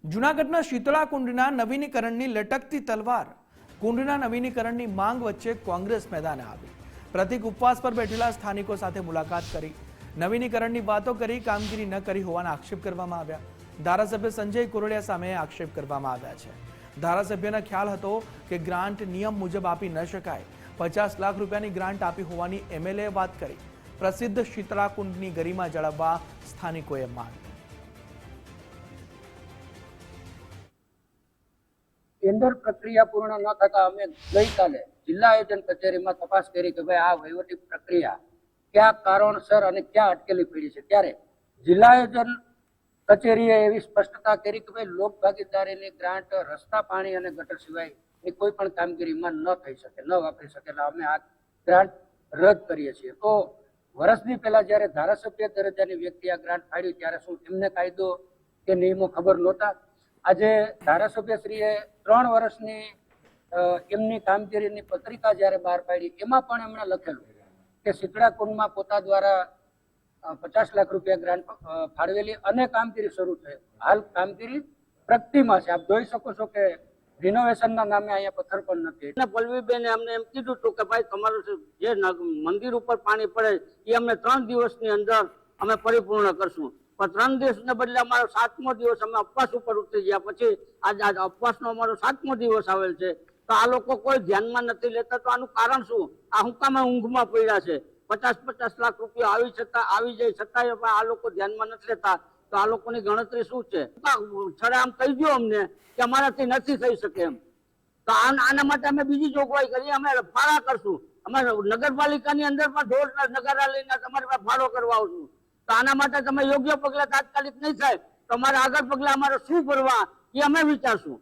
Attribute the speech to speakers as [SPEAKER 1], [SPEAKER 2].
[SPEAKER 1] જૂનાગઢના શીતળા કુંડના નવીનીકરણની લટકતી તલવાર. કુંડના નવીનીકરણની માંગ વચ્ચે કોંગ્રેસ મેદાને આવી. પ્રતિક ઉપવાસ પર બેઠેલા સ્થાનિકો સાથે મુલાકાત કરી નવીનીકરણની વાતો કરી કામગીરી ન કરી હોવાના આક્ષેપ કરવામાં આવ્યા. ધારાસભ્ય સંજય કોરડિયા સામે આક્ષેપ કરવામાં આવ્યા છે. ધારાસભ્યનો ખ્યાલ હતો કે ગ્રાન્ટ નિયમ મુજબ આપી ન શકાય. 50 લાખ રૂપિયાની ગ્રાન્ટ આપી હોવાની એમએલએ વાત કરી. પ્રસિદ્ધ શીતળા કુંડની ગરિમા જાળવવા સ્થાનિકોએ માંગ.
[SPEAKER 2] ટેન્ડર પ્રક્રિયા પૂર્ણ ન થતા અમે ગઈકાલે જિલ્લા આયોજન કચેરીમાં તપાસ કરી કે ભાઈ આ વહીવટી પ્રક્રિયા ક્યાં કારણસર અને ક્યાં અટકેલી પડી છે. ત્યારે જિલ્લા આયોજન કચેરીએ એવી સ્પષ્ટતા કરી કે ભાઈ લોક ભાગીદારીની ગ્રાન્ટ રસ્તા, પાણી અને ગટર સિવાયની કોઈ પણ કામગીરીમાં ન થઈ શકે, ન વાપરી શકે. એટલે અમે આ ગ્રાન્ટ રદ કરીએ છીએ. તો વર્ષની પહેલા જ્યારે ધારાસભ્ય દરજ્જાની વ્યક્તિ આ ગ્રાન્ટ ફાળવી ત્યારે શું એમને કાયદો કે નિયમો ખબર નહોતા? આજે ધારાસભ્યશ્રીએ 3 વર્ષની એમની કામગીરીની પત્રિકા જ્યારે બહાર પાડી એમાં પણ એમણે લખેલું કે શીતળા કુંડમાં પોતા દ્વારા 50 લાખ રૂપિયા ગ્રાન્ટ ફાળવેલી અને કામગીરી શરૂ થઈ. હાલ કામગીરી પ્રગતિમાં છે. આપ જોઈ શકો છો કે રિનોવેશનના નામે અહીંયા પથ્થર પણ નથી. અને પલ્લવીબેને અમને એમ કીધું હતું કે ભાઈ તમારું જે મંદિર ઉપર પાણી પડે એ અમને 3 દિવસની અંદર અમે પરિપૂર્ણ કરશું. પણ 3 દિવસને બદલે અમારો 7મો દિવસ અમે ઉપવાસ ઉપર ઉતરી ગયા. પછી આજ ઉપવાસનો અમારો 7મો દિવસ આવેલ છે. તો આ લોકો કોઈ ધ્યાનમાં નથી લેતા. તો આનું કારણ શું? આ હુંકામે ઊંઘમાં પડ્યા છે. 50 લાખ રૂપિયા આવી જાય છતાંય આ લોકો ધ્યાનમાં નથી લેતા. તો આ લોકોની ગણતરી શું છે? છડે આમ કહી દો અમને કે અમારાથી નથી થઈ શકે એમ. તો આના માટે અમે બીજી જોગવાઈ કરીએ, અમે ફાળા કરશું. અમે નગરપાલિકાની અંદર પણ ઢોર નગારા લઈને તમારે ફાળો કરવા આવશું. તો આના માટે તમે યોગ્ય પગલા તાત્કાલિક નહીં થાય તો અમારા આગળ પગલા અમારે શું ભરવા એ અમે વિચારશું.